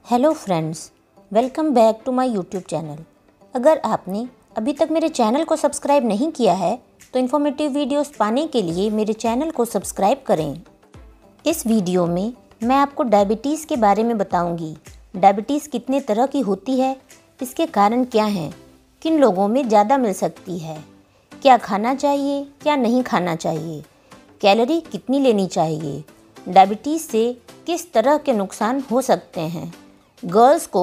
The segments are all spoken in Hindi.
Hello friends, welcome back to my YouTube channel. अगर आपने अभी तक मेरे चैनल को सब्सक्राइब नहीं किया है तो इन्फॉर्मेटिव वीडियोस पाने के लिए मेरे चैनल को सब्सक्राइब करें। इस वीडियो में मैं आपको डायबिटीज़ के बारे में बताऊंगी। डायबिटीज़ कितने तरह की होती है, इसके कारण क्या हैं, किन लोगों में ज़्यादा मिल सकती है, क्या खाना चाहिए क्या नहीं खाना चाहिए, कैलोरी कितनी लेनी चाहिए, डायबिटीज़ से किस तरह के नुकसान हो सकते हैं, गर्ल्स को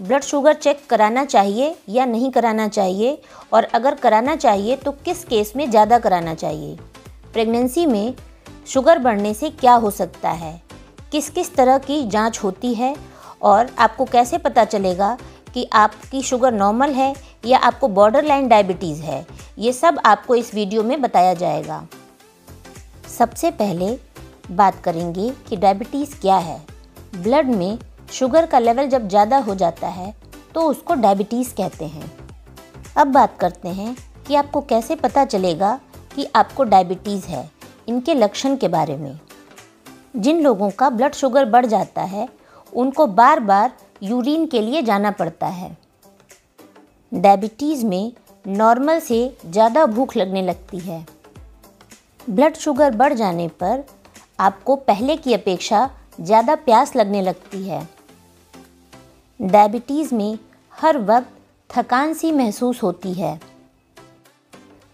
ब्लड शुगर चेक कराना चाहिए या नहीं कराना चाहिए, और अगर कराना चाहिए तो किस केस में ज़्यादा कराना चाहिए, प्रेगनेंसी में शुगर बढ़ने से क्या हो सकता है, किस किस तरह की जांच होती है और आपको कैसे पता चलेगा कि आपकी शुगर नॉर्मल है या आपको बॉर्डर लाइन डायबिटीज़ है, ये सब आपको इस वीडियो में बताया जाएगा। सबसे पहले बात करेंगे कि डायबिटीज़ क्या है। ब्लड में शुगर का लेवल जब ज़्यादा हो जाता है तो उसको डायबिटीज़ कहते हैं। अब बात करते हैं कि आपको कैसे पता चलेगा कि आपको डायबिटीज़ है, इनके लक्षण के बारे में। जिन लोगों का ब्लड शुगर बढ़ जाता है उनको बार बार यूरिन के लिए जाना पड़ता है। डायबिटीज़ में नॉर्मल से ज़्यादा भूख लगने लगती है। ब्लड शुगर बढ़ जाने पर आपको पहले की अपेक्षा ज़्यादा प्यास लगने लगती है। डायबिटीज़ में हर वक्त थकान सी महसूस होती है।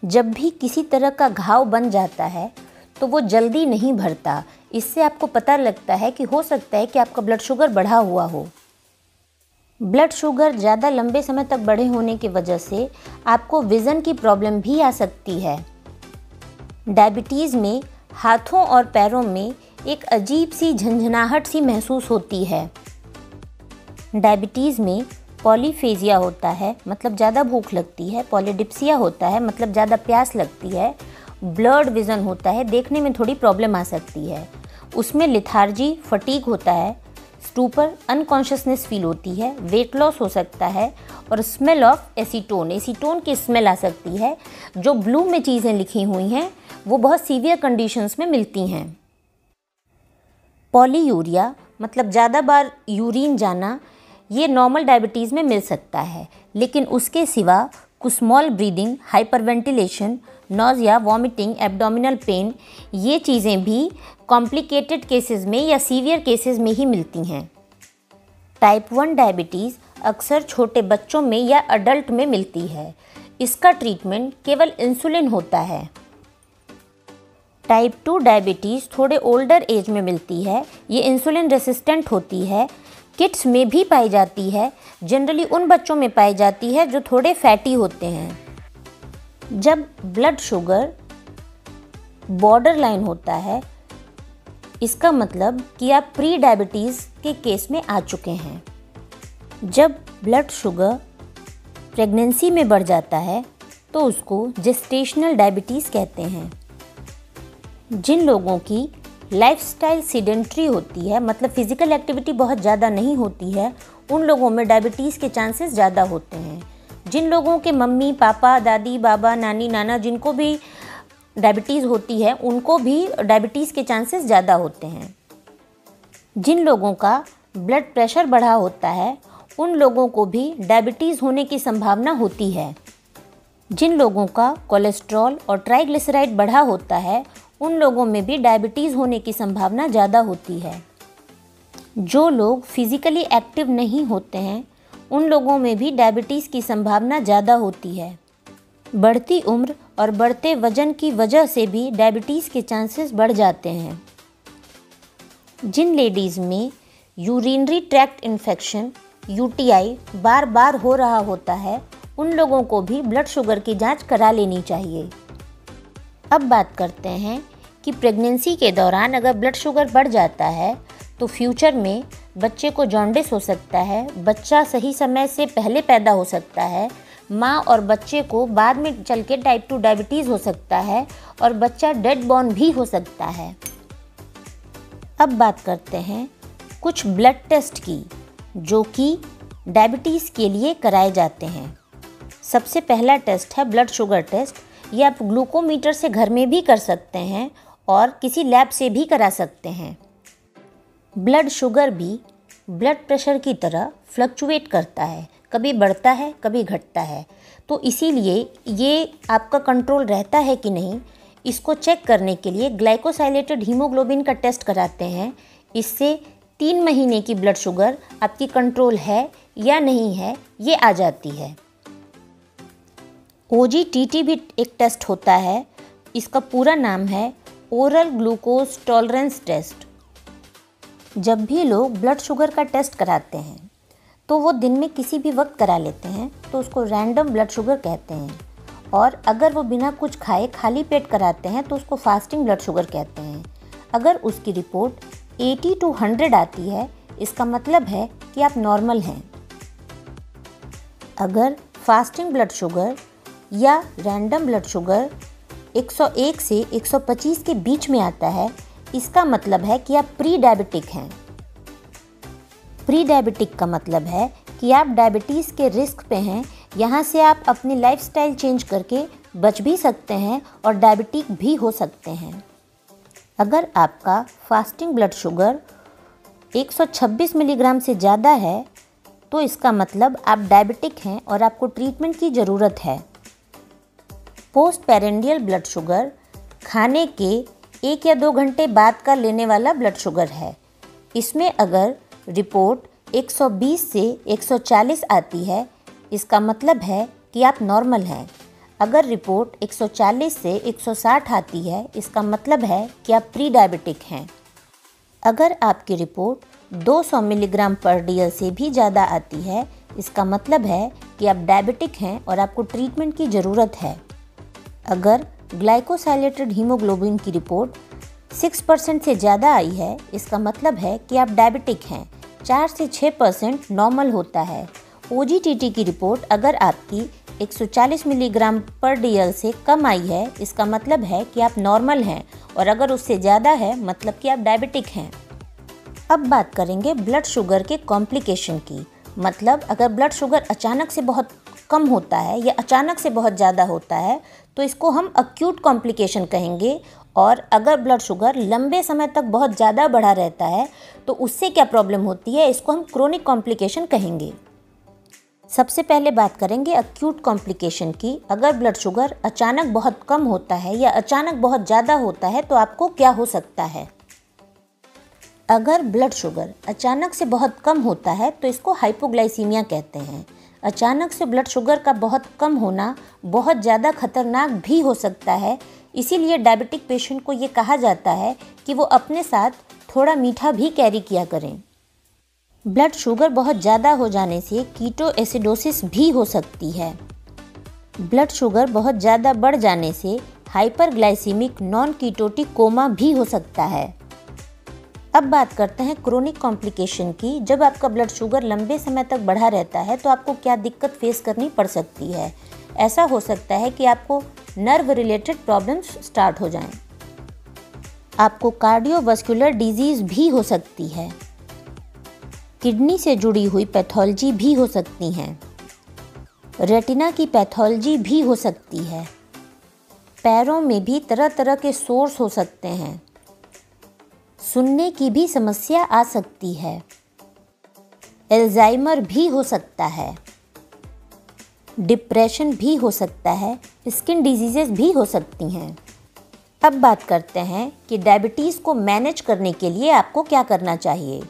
जब भी किसी तरह का घाव बन जाता है तो वो जल्दी नहीं भरता। इससे आपको पता लगता है कि हो सकता है कि आपका ब्लड शुगर बढ़ा हुआ हो। ब्लड शुगर ज़्यादा लंबे समय तक बढ़े होने की वजह से आपको विज़न की प्रॉब्लम भी आ सकती है। डायबिटीज़ में हाथों और पैरों में एक अजीब सी झंझनाहट सी महसूस होती है। डायबिटीज़ में पॉलीफेजिया होता है, मतलब ज़्यादा भूख लगती है। पॉलीडिप्सिया होता है, मतलब ज़्यादा प्यास लगती है। ब्लर्ड विज़न होता है, देखने में थोड़ी प्रॉब्लम आ सकती है। उसमें लिथार्जी, फटीग होता है, स्टूपर, अनकॉन्शियसनेस फील होती है, वेट लॉस हो सकता है और स्मेल ऑफ एसीटोन की स्मेल आ सकती है। जो ब्लू में चीज़ें लिखी हुई हैं वो बहुत सीवियर कंडीशंस में मिलती हैं। पॉलीयूरिया मतलब ज़्यादा बार यूरिन जाना, ये नॉर्मल डायबिटीज़ में मिल सकता है, लेकिन उसके सिवा small breathing, hyperventilation, nausea, vomiting, abdominal pain, ये चीज़ें भी कॉम्प्लिकेटेड केसेस में या सीवियर केसेस में ही मिलती हैं। टाइप 1 डायबिटीज़ अक्सर छोटे बच्चों में या अडल्ट में मिलती है। इसका ट्रीटमेंट केवल इंसुलिन होता है। टाइप 2 डायबिटीज़ थोड़े ओल्डर एज में मिलती है। ये इंसुलिन रेसिस्टेंट होती है, किड्स में भी पाई जाती है। जनरली उन बच्चों में पाई जाती है जो थोड़े फैटी होते हैं। जब ब्लड शुगर बॉर्डर लाइन होता है, इसका मतलब कि आप प्री डायबिटीज़ के केस में आ चुके हैं। जब ब्लड शुगर प्रेगनेंसी में बढ़ जाता है तो उसको जेस्टेशनल डायबिटीज़ कहते हैं। जिन लोगों की लाइफस्टाइल सीडेंट्री होती है, मतलब फिज़िकल एक्टिविटी बहुत ज़्यादा नहीं होती है, उन लोगों में डायबिटीज़ के चांसेस ज़्यादा होते हैं। जिन लोगों के मम्मी पापा, दादी बाबा, नानी नाना, जिनको भी डायबिटीज़ होती है उनको भी डायबिटीज़ के चांसेस ज़्यादा होते हैं। जिन लोगों का ब्लड प्रेशर बढ़ा होता है उन लोगों को भी डायबिटीज़ होने की संभावना होती है। जिन लोगों का कोलेस्ट्रॉल और ट्राइग्लिसराइड बढ़ा होता है उन लोगों में भी डायबिटीज़ होने की संभावना ज़्यादा होती है। जो लोग फिज़िकली एक्टिव नहीं होते हैं उन लोगों में भी डायबिटीज़ की संभावना ज़्यादा होती है। बढ़ती उम्र और बढ़ते वजन की वजह से भी डायबिटीज़ के चांसेस बढ़ जाते हैं। जिन लेडीज़ में यूरिनरी ट्रैक्ट इन्फेक्शन यूटीआई बार बार हो रहा होता है उन लोगों को भी ब्लड शुगर की जांच करा लेनी चाहिए। अब बात करते हैं कि प्रेगनेंसी के दौरान अगर ब्लड शुगर बढ़ जाता है तो फ्यूचर में बच्चे को जॉन्डिस हो सकता है, बच्चा सही समय से पहले पैदा हो सकता है, माँ और बच्चे को बाद में चल के टाइप 2 डायबिटीज़ हो सकता है और बच्चा डेड बॉर्न भी हो सकता है। अब बात करते हैं कुछ ब्लड टेस्ट की जो कि डायबिटीज़ के लिए कराए जाते हैं। सबसे पहला टेस्ट है ब्लड शुगर टेस्ट। ये आप ग्लूकोमीटर से घर में भी कर सकते हैं और किसी लैब से भी करा सकते हैं। ब्लड शुगर भी ब्लड प्रेशर की तरह फ्लक्चुएट करता है, कभी बढ़ता है कभी घटता है। तो इसीलिए ये आपका कंट्रोल रहता है कि नहीं, इसको चेक करने के लिए ग्लाइकोसाइलेटेड हीमोग्लोबिन का टेस्ट कराते हैं। इससे 3 महीने की ब्लड शुगर आपकी कंट्रोल है या नहीं है ये आ जाती है। OGTT भी एक टेस्ट होता है, इसका पूरा नाम है ओरल ग्लूकोज टॉलरेंस टेस्ट। जब भी लोग ब्लड शुगर का टेस्ट कराते हैं तो वो दिन में किसी भी वक्त करा लेते हैं, तो उसको रैंडम ब्लड शुगर कहते हैं। और अगर वो बिना कुछ खाए खाली पेट कराते हैं तो उसको फास्टिंग ब्लड शुगर कहते हैं। अगर उसकी रिपोर्ट 80 to 100 आती है, इसका मतलब है कि आप नॉर्मल हैं। अगर फास्टिंग ब्लड शुगर या रैंडम ब्लड शुगर 101 से 125 के बीच में आता है, इसका मतलब है कि आप प्री डायबिटिक हैं। प्री डायबिटिक का मतलब है कि आप डायबिटीज़ के रिस्क पे हैं। यहाँ से आप अपनी लाइफस्टाइल चेंज करके बच भी सकते हैं और डायबिटिक भी हो सकते हैं। अगर आपका फास्टिंग ब्लड शुगर 126 मिलीग्राम से ज़्यादा है तो इसका मतलब आप डायबिटिक हैं और आपको ट्रीटमेंट की ज़रूरत है। पोस्ट पेरेंडियल ब्लड शुगर खाने के 1 या 2 घंटे बाद का लेने वाला ब्लड शुगर है। इसमें अगर रिपोर्ट 120 से 140 आती है, इसका मतलब है कि आप नॉर्मल हैं। अगर रिपोर्ट 140 से 160 आती है, इसका मतलब है कि आप प्री डायबिटिक हैं। अगर आपकी रिपोर्ट 200 मिलीग्राम पर DL से भी ज़्यादा आती है, इसका मतलब है कि आप डायबिटिक हैं और आपको ट्रीटमेंट की ज़रूरत है। अगर ग्लाइकोसाइलेटेड हीमोग्लोबिन की रिपोर्ट 6% से ज़्यादा आई है, इसका मतलब है कि आप डायबिटिक हैं। 4 से 6% नॉर्मल होता है। OGTT की रिपोर्ट अगर आपकी 140 मिलीग्राम पर DL से कम आई है, इसका मतलब है कि आप नॉर्मल हैं, और अगर उससे ज़्यादा है मतलब कि आप डायबिटिक हैं। अब बात करेंगे ब्लड शुगर के कॉम्प्लिकेशन की। मतलब अगर ब्लड शुगर अचानक से बहुत कम होता है या अचानक से बहुत ज़्यादा होता है तो इसको हम अक्यूट कॉम्प्लिकेशन कहेंगे। और अगर ब्लड शुगर लंबे समय तक बहुत ज़्यादा बढ़ा रहता है तो उससे क्या प्रॉब्लम होती है, इसको हम क्रोनिक कॉम्प्लिकेशन कहेंगे। सबसे पहले बात करेंगे अक्यूट कॉम्प्लिकेशन की। अगर ब्लड शुगर अचानक बहुत कम होता है या अचानक बहुत ज़्यादा होता है तो आपको क्या हो सकता है। अगर ब्लड शुगर अचानक से बहुत कम होता है तो इसको हाइपोग्लाइसीमिया कहते हैं। अचानक से ब्लड शुगर का बहुत कम होना बहुत ज़्यादा खतरनाक भी हो सकता है। इसीलिए डायबिटिक पेशेंट को ये कहा जाता है कि वो अपने साथ थोड़ा मीठा भी कैरी किया करें। ब्लड शुगर बहुत ज़्यादा हो जाने से कीटोएसिडोसिस भी हो सकती है। ब्लड शुगर बहुत ज़्यादा बढ़ जाने से हाइपरग्लाइसीमिक नॉन कीटोटिक कोमा भी हो सकता है। अब बात करते हैं क्रोनिक कॉम्प्लिकेशन की। जब आपका ब्लड शुगर लंबे समय तक बढ़ा रहता है तो आपको क्या दिक्कत फेस करनी पड़ सकती है। ऐसा हो सकता है कि आपको नर्व रिलेटेड प्रॉब्लम्स स्टार्ट हो जाएं। आपको कार्डियोवास्कुलर डिजीज़ भी हो सकती है। किडनी से जुड़ी हुई पैथोलॉजी भी हो सकती हैं। रेटिना की पैथोलॉजी भी हो सकती है। पैरों में भी तरह तरह के सोर्स हो सकते हैं। सुनने की भी समस्या आ सकती है। अल्जाइमर भी हो सकता है। डिप्रेशन भी हो सकता है। स्किन डिजीजेस भी हो सकती हैं। अब बात करते हैं कि डायबिटीज़ को मैनेज करने के लिए आपको क्या करना चाहिए।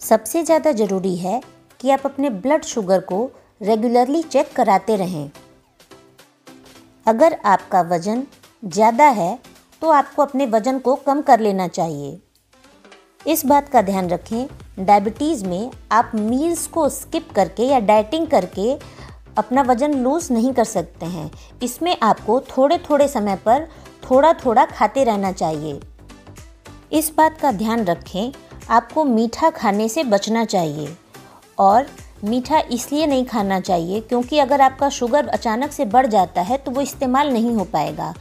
सबसे ज़्यादा ज़रूरी है कि आप अपने ब्लड शुगर को रेगुलरली चेक कराते रहें। अगर आपका वज़न ज़्यादा है तो आपको अपने वज़न को कम कर लेना चाहिए। इस बात का ध्यान रखें, डायबिटीज़ में आप मील्स को स्किप करके या डाइटिंग करके अपना वज़न लूज़ नहीं कर सकते हैं। इसमें आपको थोड़े थोड़े समय पर थोड़ा थोड़ा खाते रहना चाहिए। इस बात का ध्यान रखें, आपको मीठा खाने से बचना चाहिए। और मीठा इसलिए नहीं खाना चाहिए क्योंकि अगर आपका शुगर अचानक से बढ़ जाता है तो वो इस्तेमाल नहीं हो पाएगा।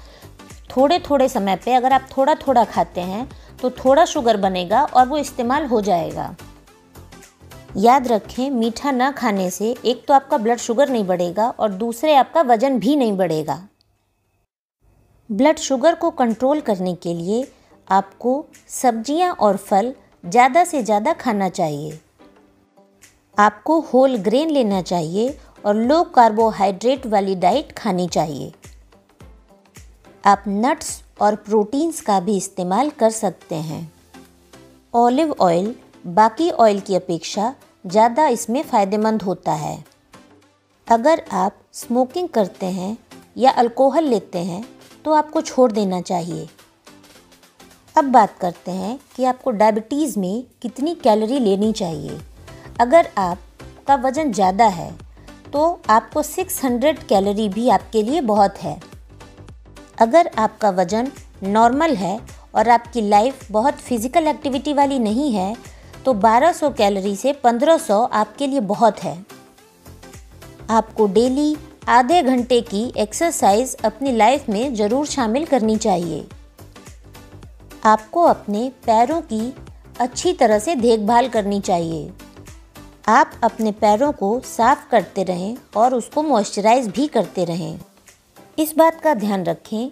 थोड़े थोड़े समय पे अगर आप थोड़ा थोड़ा खाते हैं तो थोड़ा शुगर बनेगा और वो इस्तेमाल हो जाएगा। याद रखें, मीठा ना खाने से एक तो आपका ब्लड शुगर नहीं बढ़ेगा और दूसरे आपका वज़न भी नहीं बढ़ेगा। ब्लड शुगर को कंट्रोल करने के लिए आपको सब्जियां और फल ज़्यादा से ज़्यादा खाना चाहिए। आपको होल ग्रेन लेना चाहिए और लो कार्बोहाइड्रेट वाली डाइट खानी चाहिए। आप नट्स और प्रोटीन्स का भी इस्तेमाल कर सकते हैं। ऑलिव ऑयल बाकी ऑयल की अपेक्षा ज़्यादा इसमें फ़ायदेमंद होता है। अगर आप स्मोकिंग करते हैं या अल्कोहल लेते हैं तो आपको छोड़ देना चाहिए। अब बात करते हैं कि आपको डायबिटीज़ में कितनी कैलोरी लेनी चाहिए। अगर आपका वज़न ज़्यादा है तो आपको 600 कैलोरी भी आपके लिए बहुत है। अगर आपका वज़न नॉर्मल है और आपकी लाइफ बहुत फिज़िकल एक्टिविटी वाली नहीं है तो 1200 कैलोरी से 1500 आपके लिए बहुत है। आपको डेली आधे घंटे की एक्सरसाइज अपनी लाइफ में ज़रूर शामिल करनी चाहिए। आपको अपने पैरों की अच्छी तरह से देखभाल करनी चाहिए। आप अपने पैरों को साफ करते रहें और उसको मॉइस्चराइज भी करते रहें। इस बात का ध्यान रखें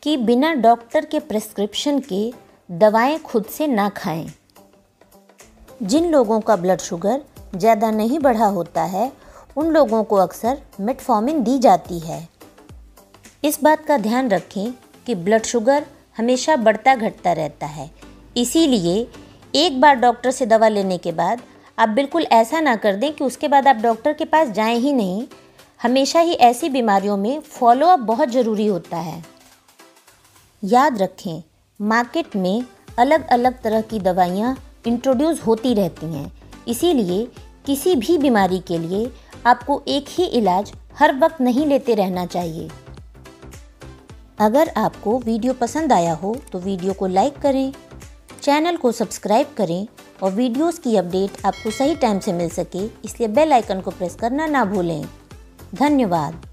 कि बिना डॉक्टर के प्रिस्क्रिप्शन के दवाएं खुद से ना खाएं। जिन लोगों का ब्लड शुगर ज़्यादा नहीं बढ़ा होता है उन लोगों को अक्सर मेटफॉर्मिन दी जाती है। इस बात का ध्यान रखें कि ब्लड शुगर हमेशा बढ़ता घटता रहता है, इसीलिए एक बार डॉक्टर से दवा लेने के बाद आप बिल्कुल ऐसा ना कर दें कि उसके बाद आप डॉक्टर के पास जाएं ही नहीं। हमेशा ही ऐसी बीमारियों में फॉलोअप बहुत ज़रूरी होता है। याद रखें, मार्केट में अलग अलग तरह की दवाइयाँ इंट्रोड्यूस होती रहती हैं, इसीलिए किसी भी बीमारी के लिए आपको एक ही इलाज हर वक्त नहीं लेते रहना चाहिए। अगर आपको वीडियो पसंद आया हो तो वीडियो को लाइक करें, चैनल को सब्सक्राइब करें और वीडियोस की अपडेट आपको सही टाइम से मिल सके इसलिए बेल आइकन को प्रेस करना ना भूलें। धन्यवाद।